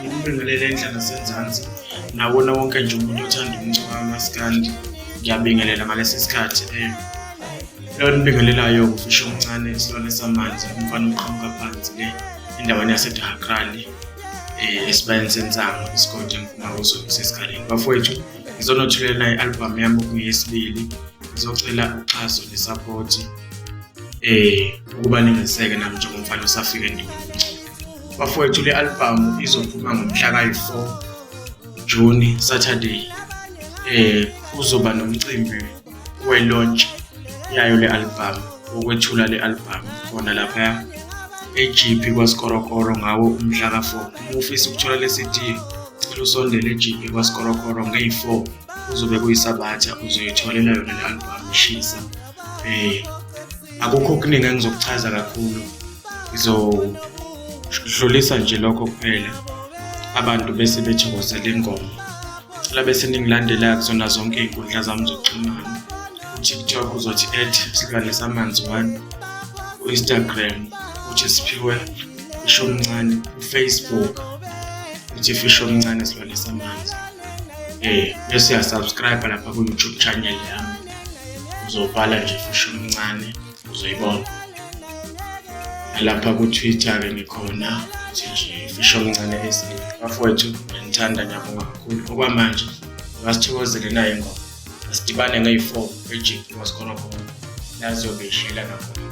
ngibingelele endlela senzansi nawona wonke nje umuntu othanda umculo kamaskandi. Ngiyabingelela ngalesi sikhathi lo nibingelelayo ufisho omncane isilwane samanzi umfana oqhamuka phansi le endaweni yaseDahakrali esibayeni senzanga isigodi ngifuna kuso sesikhaleni. Bafowethu ngizonothulela i-album yami okuyesibili. Ngizocela uxhaso ne-support ukuba ningeseke nami njengomfana osafika endimeni. Bafowethu le album izophuma ngomhla ka-4 June Saturday. Uzoba nomcimbi we-launch yayo le album, ukwethula le album khona lapha eGP kwaSkorokoro ngawo umhla ka-4. Uma ufisa ukuthola le CD cela usondele eGP kwaSkorokoro nge-4 kuzobe kuyisabatha uzoyitholela yona le album ishisa. Akukho okuningi engizokuchaza kakhulu, ngizodlulisa nje lokho kuphela abantu bese bethokozela ingoma. La bese ningilandela kuzona zonke izinkundla zami zokuxhumana. TikTok uzothi @silwane samanzi 1, Instagram uthi Siphiwe Fisho Omncane, Facebook uthi Fisho Omncane Silwane Samanzi. Bese uyasubscribe lapha ku YouTube channel yami. Uzobhala nje Fisho Omncane uzoyibona. Lapha ku Twitter ke ngikhona uthi nje Fisho Omncane SA. Bafowethu ngithanda nyabonga kakhulu okwamanje. Ngasithokozele naye ingoma. Asidibane nge-4 eGP kwaSkorokoro. Nazobe ishela nakhona.